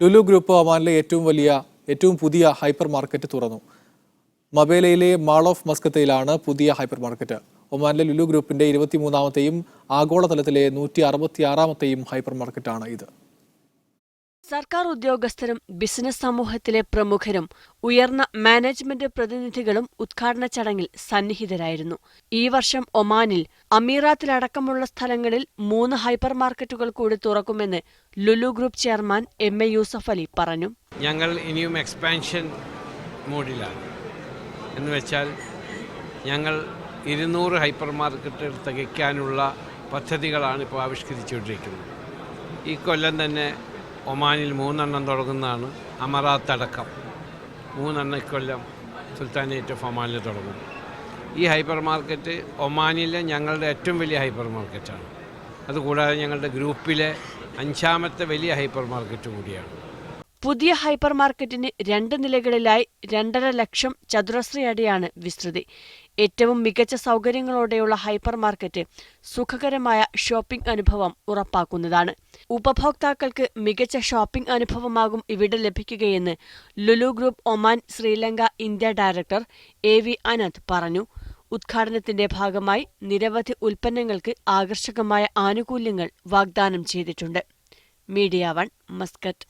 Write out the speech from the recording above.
Lulu group ഒമാനിലെ ഏറ്റവും പുതിയ ഹൈപ്പർ മാർക്കറ്റ് തുറന്നു. മബേലയിലെ മാൾ ഓഫ് മസ്കത്തയിലാണ് പുതിയ ഹൈപ്പർ മാർക്കറ്റ്. ഒമാനിലെ ലുലു ഗ്രൂപ്പിന്റെ 23ാമത്തെയും ആഗോളതലത്തിലെ 166ാമത്തെയും ഹൈപ്പർ മാർക്കറ്റാണ് ഇത്. സർക്കാർ ഉദ്യോഗസ്ഥരും ബിസിനസ് സമൂഹത്തിലെ പ്രമുഖരും ഉയർന്ന മാനേജ്മെന്റ് പ്രതിനിധികളും ഉദ്ഘാടന ചടങ്ങിൽ സന്നിഹിതരായിരുന്നു. ഈ വർഷം ഒമാനിൽ അമീറാത്തിലടക്കമുള്ള സ്ഥലങ്ങളിൽ 3 ഹൈപ്പർ മാർക്കറ്റുകൾ കൂടി തുറക്കുമെന്ന് Lulu group chairman M A. Yusuff Ali പറഞ്ഞു. ഞങ്ങൾ ഇനിയും എക്സ്പാൻഷൻ മോഡിലാണ്. എന്നുവെച്ചാൽ ഞങ്ങൾ 200 ഹൈപ്പർ മാർക്കറ്റുകൾ തികയ്ക്കാനുള്ള പദ്ധതികളാണ് ഇപ്പോൾ ആവിഷ്കരിച്ചുകൊണ്ടിരിക്കുന്നത്. ഈ കൊല്ലം തന്നെ ഒമാനിൽ 3 തുടങ്ങുന്നതാണ്. അമറാത്ത് അടക്കം 3 ഇക്കൊല്ലം സുൽത്താനേറ്റ് ഓഫ് ഒമാനിൽ തുടങ്ങും. ഈ ഹൈപ്പർ മാർക്കറ്റ് ഒമാനിലെ ഞങ്ങളുടെ ഏറ്റവും വലിയ ഹൈപ്പർ മാർക്കറ്റാണ്. അതുകൂടാതെ ഞങ്ങളുടെ ഗ്രൂപ്പിലെ 5ാമത്തെ വലിയ ഹൈപ്പർ മാർക്കറ്റ് കൂടിയാണ്. പുതിയ ഹൈപ്പർ മാർക്കറ്റിന് 2 നിലകളിലായി 2.5 ലക്ഷം ചതുരശ്ര അടിയാണ് വിസ്തൃതി. ഏറ്റവും മികച്ച സൗകര്യങ്ങളോടെയുള്ള ഹൈപ്പർ മാർക്കറ്റ് സുഖകരമായ ഷോപ്പിംഗ് അനുഭവം ഉറപ്പാക്കുന്നതാണ്. ഉപഭോക്താക്കൾക്ക് മികച്ച ഷോപ്പിംഗ് അനുഭവമാകും ഇവിടെ ലഭിക്കുകയെന്ന് Lulu group Oman Sri Lanka India director A V. Ananth പറഞ്ഞു. ഉദ്ഘാടനത്തിന്റെ ഭാഗമായി നിരവധി ഉൽപ്പന്നങ്ങൾക്ക് ആകർഷകമായ ആനുകൂല്യങ്ങൾ വാഗ്ദാനം ചെയ്തിട്ടുണ്ട്. Media 1 Muscat.